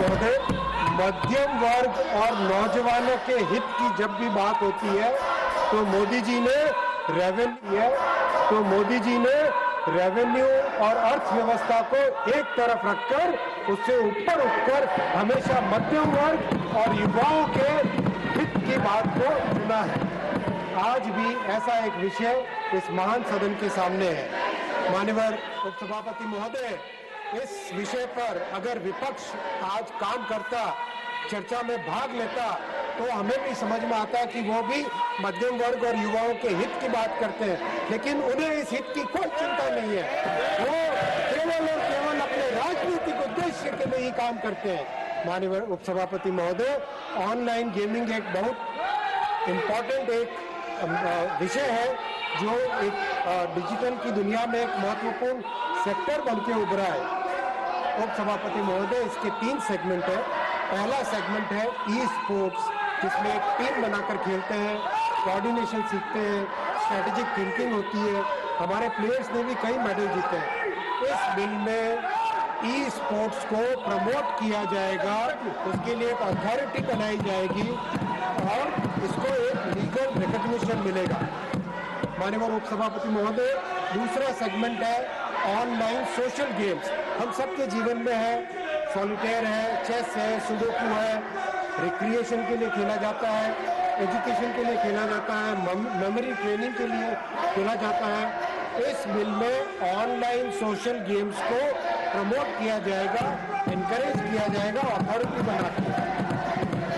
महोदय, मध्यम वर्ग और नौजवानों के हित की जब भी बात होती है तो मोदी जी ने रेवेन्यू और अर्थव्यवस्था को एक तरफ रखकर उससे ऊपर उठकर हमेशा मध्यम वर्ग और युवाओं के हित की बात को चुना है। आज भी ऐसा एक विषय इस महान सदन के सामने है। माननीय उपसभापति महोदय, इस विषय पर अगर विपक्ष आज काम करता, चर्चा में भाग लेता, तो हमें भी समझ में आता है कि वो भी मध्यम वर्ग और युवाओं के हित की बात करते हैं, लेकिन उन्हें इस हित की कोई चिंता नहीं है। वो केवल और केवल अपने राजनीतिक उद्देश्य के लिए ही काम करते हैं। माननीय उपसभापति महोदय, ऑनलाइन गेमिंग एक बहुत इम्पोर्टेंट एक विषय है जो एक डिजिटल की दुनिया में एक महत्वपूर्ण सेक्टर बन के उभरा है। उपसभापति महोदय, इसके 3 सेगमेंट है। पहला सेगमेंट है ई स्पोर्ट्स, जिसमें एक टीम बनाकर खेलते हैं, कोऑर्डिनेशन सीखते हैं, स्ट्रेटेजिक थिंकिंग होती है। हमारे प्लेयर्स ने भी कई मेडल जीते हैं। इस बिल में ई स्पोर्ट्स को प्रमोट किया जाएगा, उसके लिए एक अथॉरिटी बनाई जाएगी और इसको एक लीगल रिकॉग्निशन मिलेगा। माननीय उपसभापति महोदय, दूसरा सेगमेंट है ऑनलाइन सोशल गेम्स। हम सबके जीवन में है, सॉलिटेयर है, चेस है, सुडोकू है, रिक्रिएशन के लिए खेला जाता है, एजुकेशन के लिए खेला जाता है, मेमोरी ट्रेनिंग के लिए खेला जाता है। इस बिल में ऑनलाइन सोशल गेम्स को प्रमोट किया जाएगा, एनकरेज किया जाएगा, अथॉरिटी बनाकर।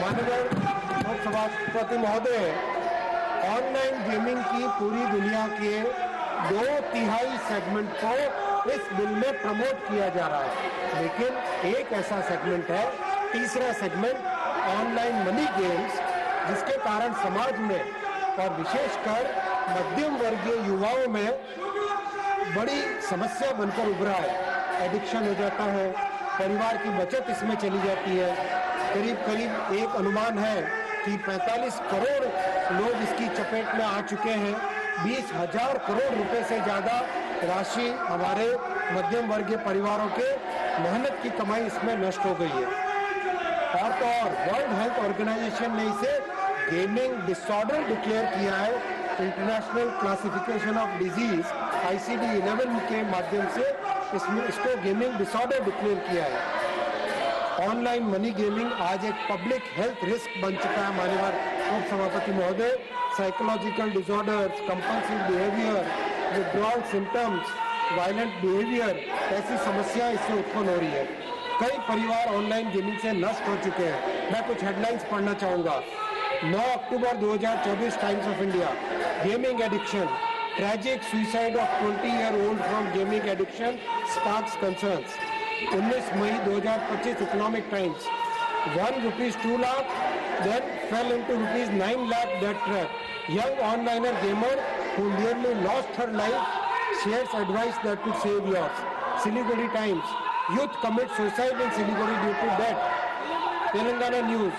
माननीय उपसभापति महोदय, ऑनलाइन गेमिंग की पूरी दुनिया के 2/3 सेगमेंट को इस बिल में प्रमोट किया जा रहा है, लेकिन एक ऐसा सेगमेंट है, तीसरा सेगमेंट ऑनलाइन मनी गेम्स, जिसके कारण समाज में और विशेषकर मध्यम वर्गीय युवाओं में बड़ी समस्या बनकर उभरा है। एडिक्शन हो जाता है, परिवार की बचत इसमें चली जाती है। करीब एक अनुमान है कि 45 करोड़ लोग इसकी चपेट में आ चुके हैं। 20,000 करोड़ रुपए से ज्यादा राशि हमारे मध्यम वर्गीय परिवारों के मेहनत की कमाई इसमें नष्ट हो गई है। और तो और वर्ल्ड हेल्थ ऑर्गेनाइजेशन ने इसे गेमिंग डिसऑर्डर डिक्लेयर किया है। International classification of disease ICD-11 के माध्यम से इसको गेमिंग डिसऑर्डर डिक्लेयर किया है। ऑनलाइन मनी गेमिंग आज एक पब्लिक हेल्थ रिस्क बन चुका है। माननीय उपसभापति महोदय, psychological disorders, compulsive behaviour, withdrawal symptoms, violent behaviour, ऐसी समस्या इससे उत्पन्न हो रही है। कई परिवार ऑनलाइन गेमिंग से नष्ट हो चुके हैं। मैं कुछ हेडलाइंस पढ़ना चाहूंगा। 9 October 2024, Times of India, gaming addiction, tragic suicide of 20-year-old from gaming addiction sparks concerns. 19 May 2025, Economic Times, ₹1 lakh, then fell into ₹9 lakh debt trap. Young onliner gamer who nearly lost her life shares advice that could save yours. Siliguri Times, youth commit suicide in Siliguri due to debt. Telangana News,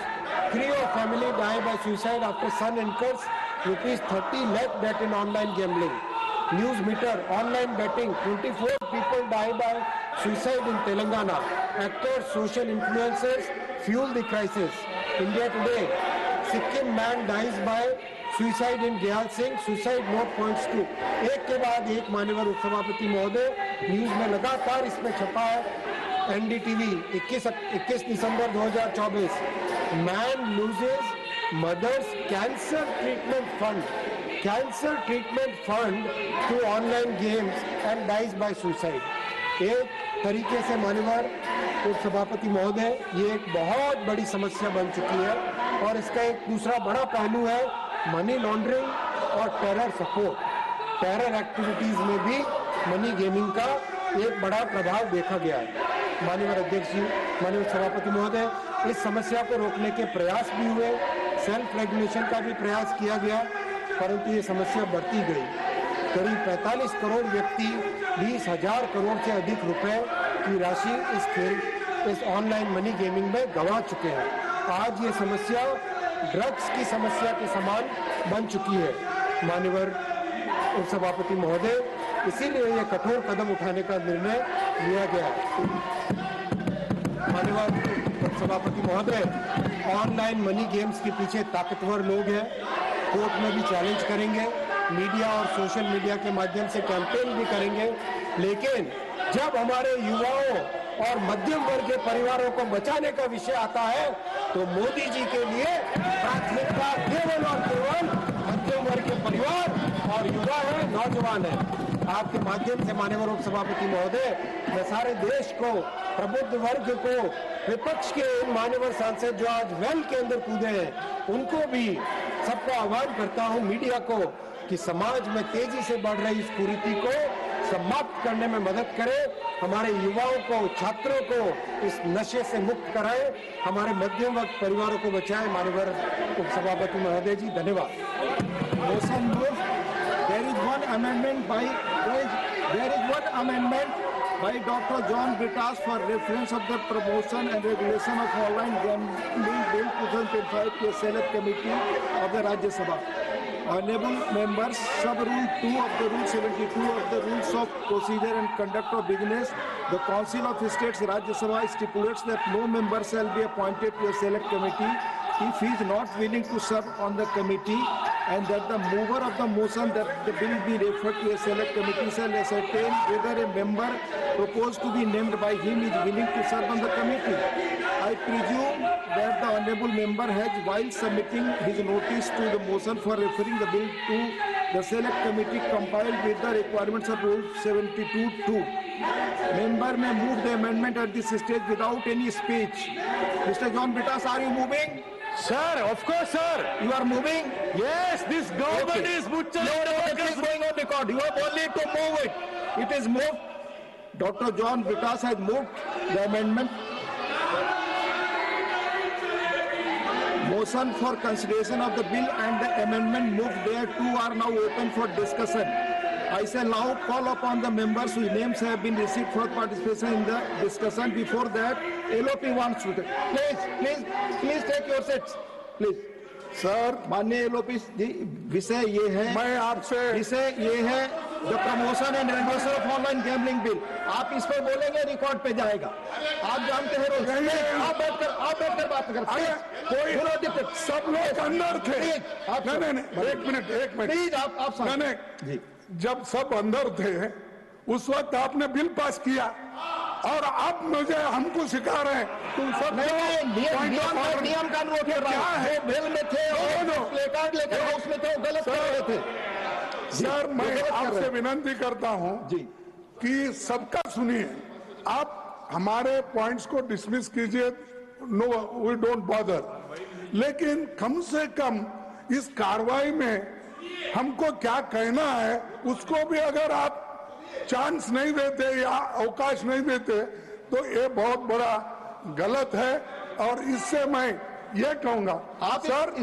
Creo family die by suicide after son incurs ₹30 lakh debt in online gambling. News Meter, online betting, 24 people die by suicide in Telangana. Actors, social influencers fuel the crisis. India Today, Sikkim man dies by suicide in Gayal Singh, suicide note points to. एक के बाद एक माननीय उपसभापति महोदय, news में लगातार इसमें छपा है। NDTV 21 December 2024, man loses mother's cancer treatment fund to online games and dies by suicide. एक तरीके से माननीय उपसभापति महोदय, ये एक बहुत बड़ी समस्या बन चुकी है और इसका एक दूसरा बड़ा पहलू है मनी लॉन्ड्रिंग और टेरर सपोर्ट। टेरर एक्टिविटीज में भी मनी गेमिंग का एक बड़ा प्रभाव देखा गया है। माननीय अध्यक्ष जी, माननीय सभापति महोदय, इस समस्या को रोकने के प्रयास भी हुए, सेल्फ रेगुलेशन का भी प्रयास किया गया, परंतु ये समस्या बढ़ती गई। करीब 45 करोड़ व्यक्ति 20,000 करोड़ से अधिक रुपए की राशि इस ऑनलाइन मनी गेमिंग में गंवा चुके हैं। आज ये समस्या ड्रग्स की समस्या के समान बन चुकी है। माननीय उपसभापति महोदय, इसीलिए यह कठोर कदम उठाने का निर्णय लिया गया है। माननीय सभापति महोदय, ऑनलाइन मनी गेम्स के पीछे ताकतवर लोग हैं, कोर्ट में भी चैलेंज करेंगे, मीडिया और सोशल मीडिया के माध्यम से कैंपेन भी करेंगे, लेकिन जब हमारे युवाओं और मध्यम वर्ग के परिवारों को बचाने का विषय आता है तो मोदी जी के लिए प्राथमिकता केवल और केवल मध्यम वर्ग के परिवार और युवा है, नौजवान है। आपके माध्यम से माननीय लोक सभापति महोदय, मैं सारे देश को, प्रबुद्ध वर्ग को, विपक्ष के इन मान्यवर सांसद जो आज वेल के अंदर कूदे हैं, उनको भी सबको आह्वान करता हूं, मीडिया को, कि समाज में तेजी से बढ़ रही इस कुरीति को समाप्त करने में मदद करें, हमारे युवाओं को, छात्रों को इस नशे से मुक्त कराएं, हमारे मध्यम वर्ग परिवारों को बचाएं। माननीय उपसभापति महोदय जी, धन्यवाद। Motion moved. There is one amendment by Dr. John Britas for reference of the promotion and regulation of online gambling bill 2025 to Select Committee of the Rajya Sabha. Honorable members, sub-rule 2 of the Rule 72 of the Rules of Procedure and Conduct of Business, the Council of States Rajya Sabha stipulates that no member shall be appointed to a select committee if he is not willing to serve on the committee, and that the mover of the motion that the bill be referred to a select committee shall ascertain whether a member proposed to be named by him is willing to serve on the committee. I presume that the honourable member has, while submitting his notice to the motion for referring the bill to the select committee, complied with the requirements of Rule 72(2). Member may move the amendment at this stage without any speech. Mr. John Britas, are you moving? Sir, of course, sir. You are moving? Yes, this government is butchering. It is going on record. You have only to move it. It is moved. Dr. John Britas has moved the amendment. Motion for consideration of the bill and the amendment moved thereto are now open for discussion. I shall now call upon the members whose names have been received for participation in the discussion. Before that, LOP wants to take. Please take your seats. Please. Sir, माननीय LOP जी, विषय ये है, मैं आपसे विषय ये है the promotion and regulation of online gambling bill. आप इस पर बोलेंगे, रिकॉर्ड पे जाएगा। आप जानते हैं रोज आप बैठकर बात करते हैं। कोई सब लोग अंदर थे। नहीं, एक मिनट प्लीज आप जी, जब सब अंदर थे उस वक्त आपने बिल पास किया और अब मुझे हमको सिखा रहे हैं तुम सब नियम कानून क्या है, बिल में थे और प्लेकार्ड लेकर हाउस में थे, गलत कर रहे थे। सर, मैं आपसे विनती करता हूं जी कि सबका सुनिए, आप हमारे पॉइंट्स को डिसमिस कीजिए, नो वी डोंट बॉदर, लेकिन कम से कम इस कार्रवाई में हमको क्या कहना है उसको भी अगर आप चांस नहीं देते या अवकाश नहीं देते तो ये बहुत बड़ा गलत है। और इससे मैं ये कहूंगा, आप सर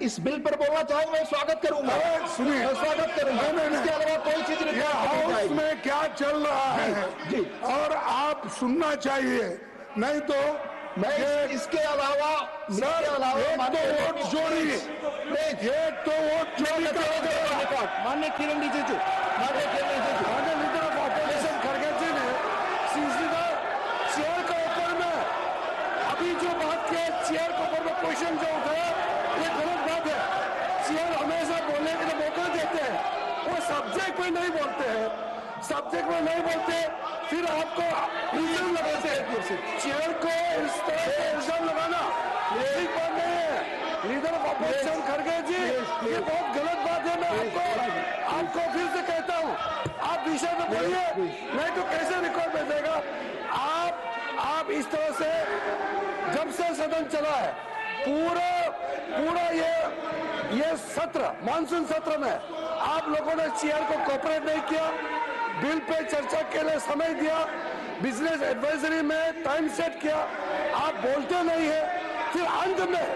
इस बिल पर बोलना चाहेंगे, मैं स्वागत करूंगा। सुनिए, स्वागत करूंगा। इसके अलावा कोई चीज नहीं, हाउस में क्या चल रहा है जी, और आप सुनना चाहिए, नहीं तो मैं इसके अलावा वोट चोरी, एक तो वोट चोरी का माननीय किरण रिजिजू, लीडर ऑफ ऑपोजिशन खड़गे जी ने सीधा चेयर के ऊपर में अभी जो बात की, चेयर के ऊपर में क्वेश्चन जो उठाया, ये गलत बात है। चेयर हमेशा बोलने के लिए मौका देते हैं, वो सब्जेक्ट में नहीं बोलते हैं, सब्जेक्ट में नहीं बोलते, फिर आपको इल्जाम लगाते हैं। चेयर को इस तरह से इल्जाम लगाना ठीक बात नहीं है। लीडर ऑफ ऑपोजिशन खड़गे जी, ये बहुत गलत बात है। मैं आपको फिर से कहता हूं, आप विषय में बोलिए, नहीं तो कैसे रिकॉर्ड भेजेगा। आप इस तरह से जब से सदन चला है, पूरा ये सत्र, मानसून सत्र में आप लोगों ने चेयर को कोऑपरेट नहीं किया, बिल पे चर्चा के लिए समय दिया, बिजनेस एडवाइजरी में टाइम सेट किया, आप बोलते नहीं है, फिर अंत में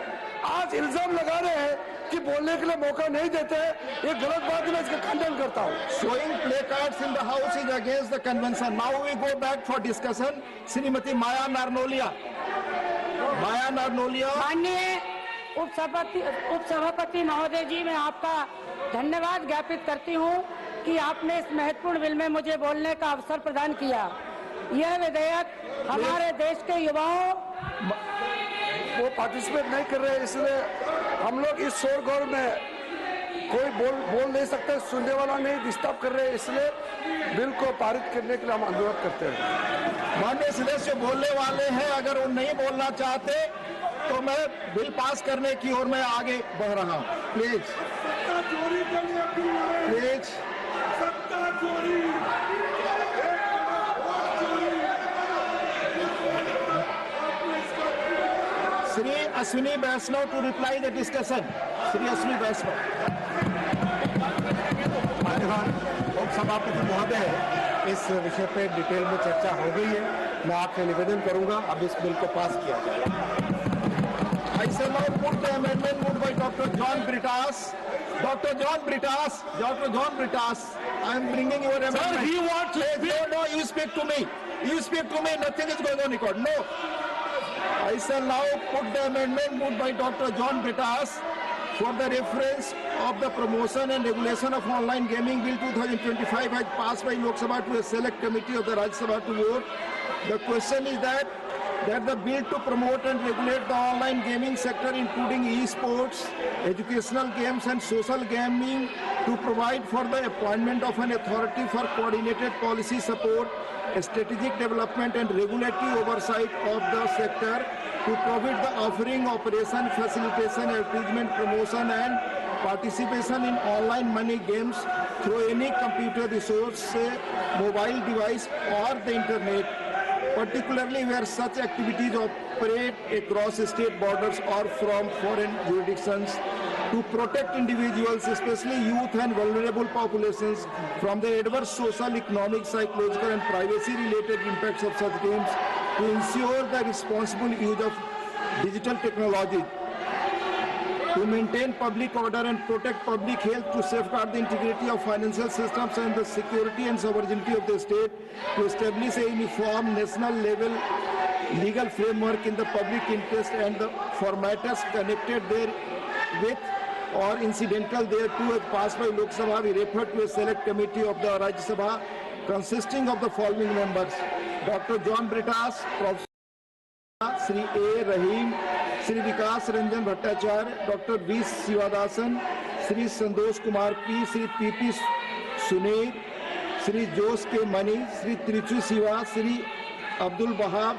आज इल्जाम लगा रहे हैं कि बोलने के लिए मौका नहीं देते हैं। ये गलत बात है, मैं इसका खंडन करता हूँ। Showing placards in the house is against the convention. Now we go back for discussion. Shrimati माया नारनोलिया। माननीय उपसभापति महोदय जी, मैं आपका धन्यवाद ज्ञापित करती हूँ कि आपने इस महत्वपूर्ण बिल में मुझे बोलने का अवसर प्रदान किया। यह विधेयक हमारे देश के युवाओं वो पार्टिसिपेट नहीं कर रहे, इसलिए हम लोग इस शोरगुल में कोई बोल नहीं सकते, सुनने वाला नहीं, डिस्टर्ब कर रहे हैं, इसलिए बिल को पारित करने के लिए हम अनुरोध करते हैं। माननीय सदस्य बोलने वाले हैं, अगर वो नहीं बोलना चाहते तो मैं बिल पास करने की ओर मैं आगे बढ़ रहा हूँ। Please please Shri Ashwini Vaishnaw to reply the discussion. Shri Ashwini Vaishnaw. मान्यवर उपसभापति महोदय, इस विषय पे डिटेल में चर्चा हो गई है। मैं आपसे निवेदन करूंगा अब इस बिल को पास किया जाए। I shall now put the amendment moved by Dr. John Britas. Dr. John Britas, I am bringing your amendment. Sir, he wants to speak. No, you speak to me. You speak to me, nothing is going on record. No. I shall now put the amendment moved by Dr. John Britas for the reference of the promotion and regulation of online gaming bill 2025 as passed by Lok Sabha to a select committee of the Rajya Sabha to vote. The question is that the bill to promote and regulate the online gaming sector, including e-sports, educational games and social gaming, to provide for the appointment of an authority for coordinated policy support, strategic development and regulatory oversight of the sector, to prohibit the offering, operation, facilitation, advertisement, promotion and participation in online money games through any computer resource, mobile device or the internet, particularly where such activities operate across state borders or from foreign jurisdictions, to protect individuals, especially youth and vulnerable populations, from the adverse social, economic, psychological and privacy-related impacts of such games, to ensure the responsible use of digital technology, to maintain public order and protect public health, to safeguard the integrity of financial systems and the security and sovereignty of the state, to establish a uniform national level legal framework in the public interest and the formats connected therewith or incidental thereto as passed by Lok Sabha, we refer to a select committee of the Rajya Sabha consisting of the following members: Dr. John Britas, Professor Sri A. Rahim, Sri Vikas Ranjan Bhattacharya, Dr. V. Sivadasan, Sri Santosh Kumar P, Sri P.P. Sunir, Sri Jose K. Mani, Sri Trichu Siva, Sri Abdul Wahab,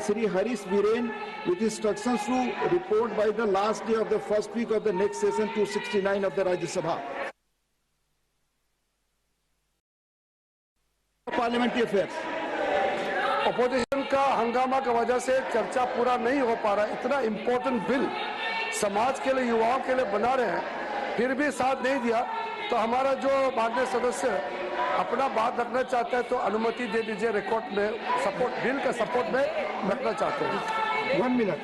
Sri Harish Viren, with instructions to report by the last day of the first week of the next session 269 of the Rajya Sabha. Parliamentary Affairs. Opposition का हंगामा की वजह से चर्चा पूरा नहीं हो पा रहा। इतना इम्पोर्टेंट बिल समाज के लिए, युवाओं के लिए बना रहे हैं, फिर भी साथ नहीं दिया, तो हमारा जो माननीय सदस्य अपना बात रखना चाहते हैं तो अनुमति दे दीजिए। रिकॉर्ड में सपोर्ट, बिल का सपोर्ट में रखना चाहते हैं। 1 minute.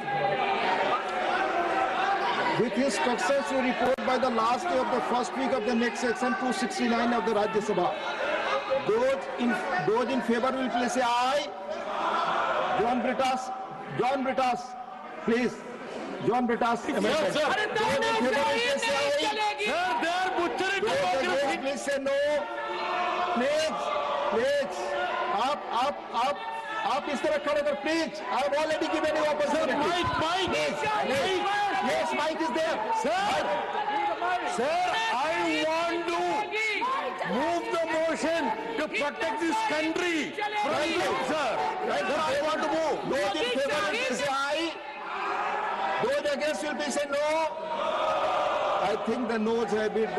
With instructions to report by the last day of the first week of the next section 269 of the Rajya Sabha. Those in favor will please say aye. John Britas, please. John Britas. Sir. Those in favor will please say aye. Sir, they are butchering Those democracy. against please say no. Please. आप इस तरह खड़े कर, please. I have already given you opportunity. Mike. Yes, Mike is there. Sir, I want to move the motion to protect this country from you, sir. Right, Sir, I want to move. Those in favor will say aye. Those against will be say no. I think the noes have it,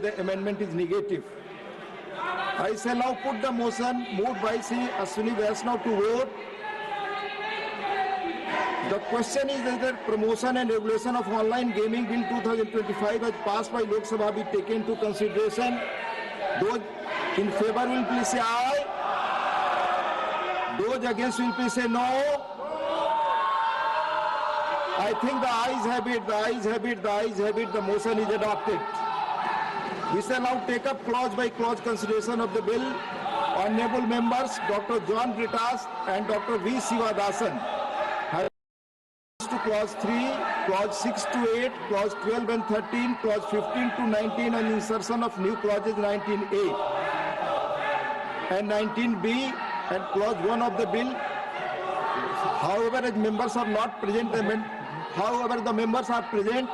the amendment is negative. I shall now put the motion moved by Sri Ashwini Vaishnav to vote. The question is that promotion and regulation of online gaming bill 2025 as passed by Lok Sabha be taken into consideration. Those in favor will please say aye. Those against will please say no. I think the ayes have it, the motion is adopted. We shall now take up clause by clause consideration of the bill. Honorable members, Dr. John Britas and Dr. V. Sivadasan have to clause 3, clause 6 to 8, clause 12 and 13, clause 15 to 19 and insertion of new clauses 19A and 19B and clause 1 of the bill. However, as members are not present, however, the members are present.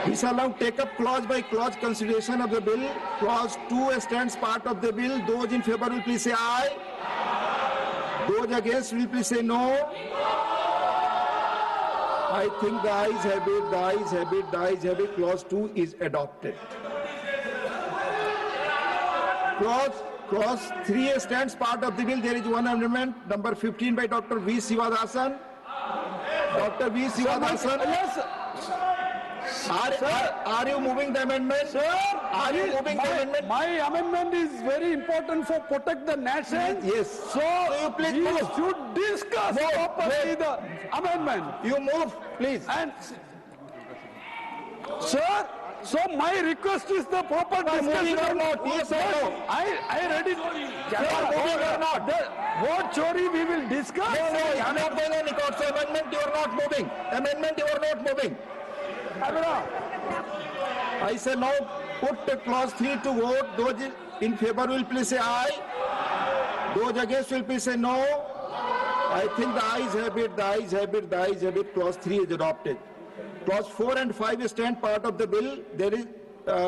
We shall now take up clause by clause consideration of the bill. Clause 2 stands part of the bill. Those in favor will please say aye. Those against will please say no. I think the ayes have it, the ayes have it, the ayes have it. Clause 2 is adopted. Clause 3 stands part of the bill. There is one amendment, number 15 by Dr. V. Sivadasan. Dr. V. Sivadasan. Yes, Are you moving the amendment? sir. Are you moving the amendment? My amendment is very important for protect the nation. Yes. So you please we move. should discuss Move. properly the amendment. You move, please. And sir, so my request is the proper discussion. moving or not? Yes or no? I read it. You are moving or not? What Chori we will discuss. No, you are not going on record. So amendment, you are not moving. Amendment, you are not moving. I say now put clause 3 to vote. Those in favor will please say aye. Those against will please say no. I think the ayes have it, the ayes have it, the ayes have it. Clause 3 is adopted. Clause 4 and 5 stand part of the bill. There is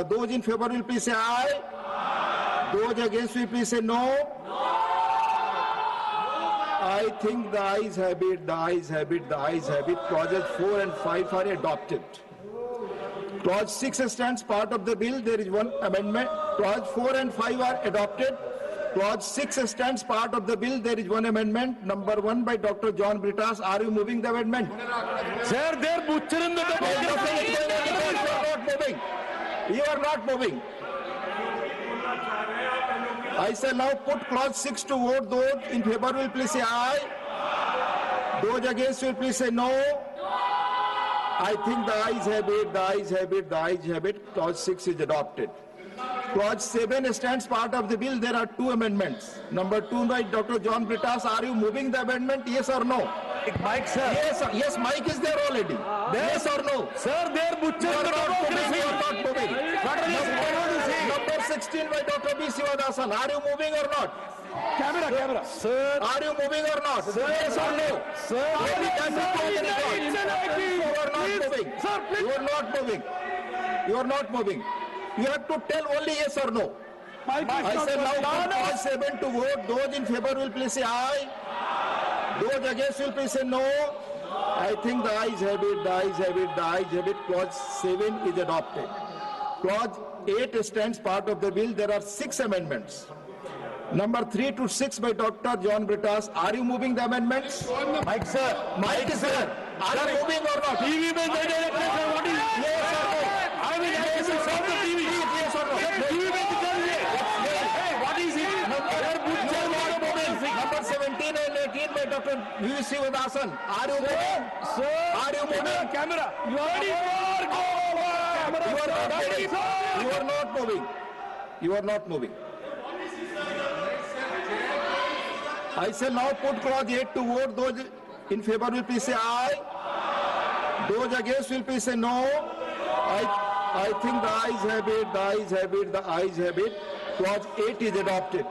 those in favor will please say aye. Those against will please say no. I think the ayes have it, the ayes have it, the ayes have it. Clauses 4 and 5 are adopted. Clause 6 stands part of the bill. There is one amendment. Clause 4 and 5 are adopted. Clause 6 stands part of the bill. There is one amendment. Number 1 by Dr. John Brittas. Are you moving the amendment? Sir, they are butchering the debate. You are not moving. You are not moving. I shall now put clause 6 to vote. Those in favor will please say aye. Those against will please say no. I think the ayes have it, the ayes have it, the ayes have it. Clause 6 is adopted. Clause 7 stands part of the bill. There are two amendments. Number 2 by Dr. John Brittas. Are you moving the amendment? Yes or no? Mike, sir. Yes, yes, Mike is there already. Yes or no? Sir, they are butchering the democracy. You are not moving. Number 16 by Dr. B. Sivadasan. Are you moving or not? Camera. Sir. Are you moving or not? Yes or no? Sir. You are not moving. Sir, please. You are not moving. You are not moving. You have to tell only yes or no. Mike, I say now clause 7 to vote. Those in favor will please say aye. Those against will please say no. I think the ayes have it, the ayes have it, the ayes have it. Clause 7 is adopted. Clause 8 stands part of the bill. There are 6 amendments. Number 3 to 6 by Dr. John Brittas. Are you moving the amendments? Mike, sir. Mike is there. Are you moving or not? TV mein what is? Yes or no? I will ask you from the TV. Yes or no? TV mein hey, what is it? Number 17 and 18 by Dr. V. Sivadasan. Are you moving? Sir. Are you moving? Camera. You are You are not moving. You are not moving. I shall now put clause 8 to vote. Those in favor will please say aye. Those against will please say no. I think the ayes have it, the ayes have it, the ayes have it. Clause 8 is adopted.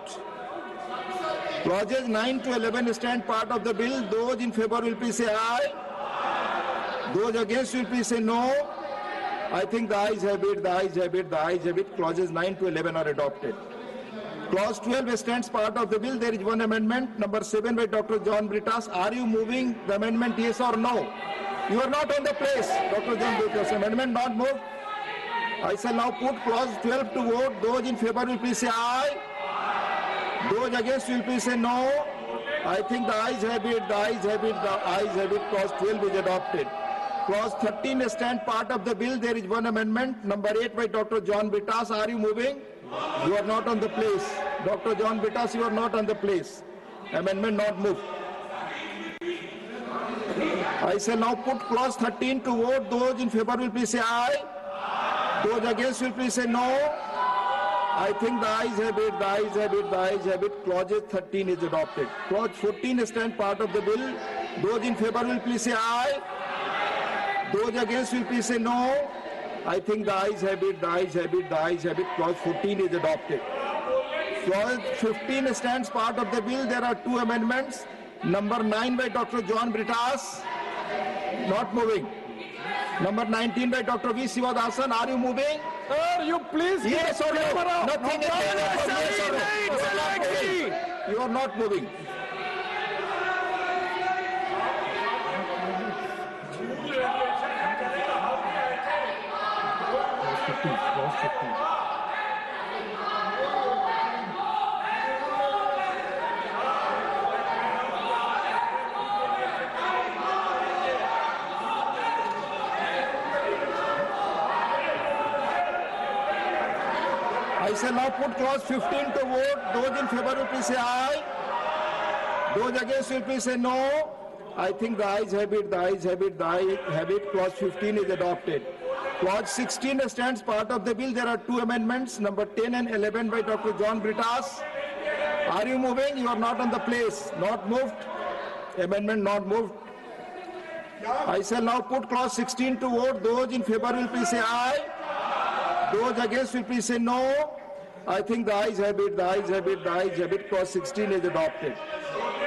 Clauses 9 to 11 stand part of the bill. Those in favor will please say aye. Those against will please say no. I think the ayes have it, the ayes have it, the ayes have it. Clauses 9 to 11 are adopted. Clause 12 stands part of the bill. There is one amendment. Number 7 by Dr. John Brittas. Are you moving the amendment, yes or no? You are not on the place. Dr. John Brittas, amendment not moved. I shall now put clause 12 to vote. Those in favor will please say aye. Those against will please say no. I think the ayes have it, the ayes have it, the ayes have it. Clause 12 is adopted. Clause 13 stands part of the bill. There is one amendment. Number 8 by Dr. John Brittas. Are you moving? You are not on the place. Dr. John Brittas, you are not on the place. Amendment not moved. I shall now put clause 13 to vote. Those in favor will please say aye. Those against will please say no. I think the ayes have it, the ayes have it, the ayes have it. Clause 13 is adopted. Clause 14 stands part of the bill. Those in favor will please say aye. Those against will please say no. I think the ayes have it, the ayes have it, the ayes have it. Clause 14 is adopted. Clause 15 stands part of the bill. There are two amendments. Number 9 by Dr. John Britas, not moving. Number 19 by Dr. V. Sivadasan, are you moving? Sir, you please. Yes or no? Camera. Nothing is there. Yes or no? You are not moving. I shall now put clause 15 to vote. Those in favor will please say aye. Those against will please say no. I think the ayes have it, the ayes have it, the ayes have it. Clause 15 is adopted. Clause 16 stands part of the bill. There are two amendments, number 10 and 11 by Dr. John Britas. Are you moving? You are not on the place. Not moved. Amendment not moved. I shall now put clause 16 to vote. Those in favor will please say aye. Those against will please say no. I think the ayes have it, the ayes have it, the ayes have it. Clause 16 is adopted.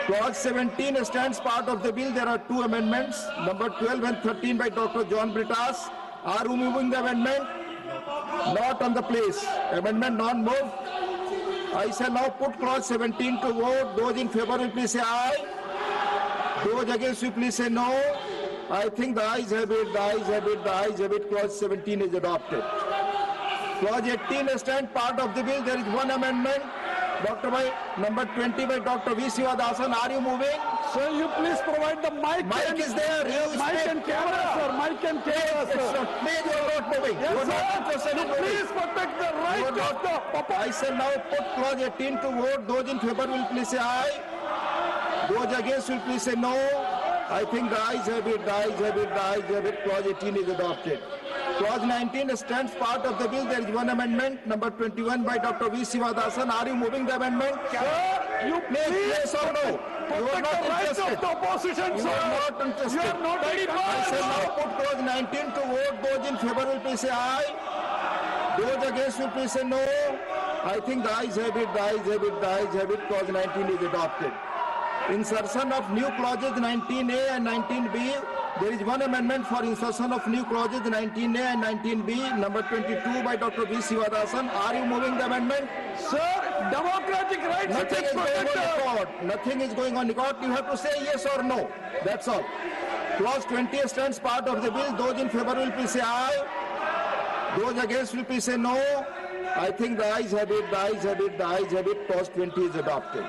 Clause 17 stands part of the bill. There are two amendments, number 12 and 13 by Dr. John Britas. Are you moving the amendment? Not on the place. Amendment not moved. I shall now put clause 17 to vote. Those in favor will please say aye. Those against will please say no. I think the ayes have it, the ayes have it, the ayes have it. Clause 17 is adopted. Clause 18 stands part of the bill. There is one amendment. Number 20 by Dr. V. Sivadasan. Are you moving? Sir, you please provide the mic. Mic is there. Mic and camera, sir. Mic and camera, sir. Please, you are not moving. Yes, you are not interested in moving. Please protect the right of the public. I shall now put clause 18 to vote. Those in favor will please say aye. Those against will please say no. I think the ayes have it, the ayes have it, the ayes have it. Clause 18 is adopted. Clause 19 stands part of the bill. There is one amendment, number 21 by Dr. V. Sivadasan. Are you moving the amendment? Sir, you please yes or no? You are protect not the right interested. of the opposition, You sir. are not interested. You are not very I shall now put clause 19 to vote. Those in favor will please say aye. Those against will please say no. I think the ayes have it, the ayes have it, the ayes have it. Clause 19 is adopted. Insertion of new clauses 19A and 19B. There is one amendment for insertion of new clauses 19A and 19B, number 22 by Dr. V. Sivadasan. Are you moving the amendment? Sir, democratic rights. Nothing is going on record. Nothing is going on record. You have to say yes or no. That's all. Clause 20 stands part of the bill. Those in favor will please say aye. Those against will please say no. I think the ayes have it, the ayes have it, the ayes have it. Clause 20 is adopted.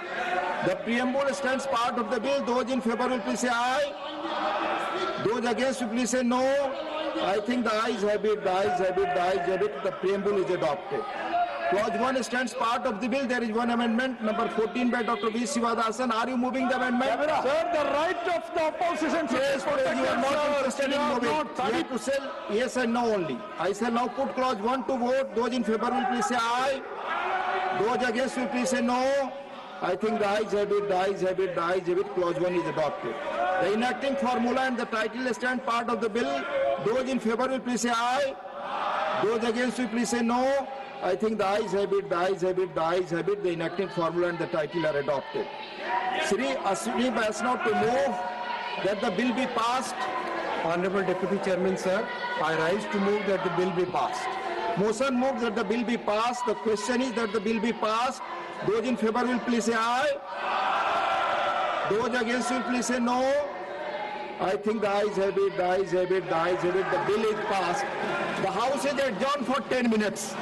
The preamble stands part of the bill. Those in favor will please say aye. Those against will please say no. I think the ayes have it, the ayes have it, the ayes have it. The preamble is adopted. Clause 1 stands part of the bill. There is one amendment, number 14 by Dr. V. Sivadasan. Are you moving the amendment? Sir, the right of the opposition Yes, protected, you are not interested in moving. not You have to say yes and no only. I shall now put clause 1 to vote. Those in favor will please say aye. Those against will please say no. I think the ayes have it, the ayes have it, the ayes have it. Clause 1 is adopted. The enacting formula and the title stand part of the bill. Those in favor will please say aye. Those against will please say no. I think the ayes have it, the ayes have it, the ayes have it. The enacting formula and the title are adopted. Shri Ashwini Vaishnav to move that the bill be passed. Honorable Deputy Chairman, sir, I rise to move that the bill be passed. Motion moved that the bill be passed. The question is that the bill be passed. Those in favor will please say aye. Those against will please say no. I think the ayes have it, the ayes have it, the ayes have it. The bill is passed. The House is adjourned for 10 minutes.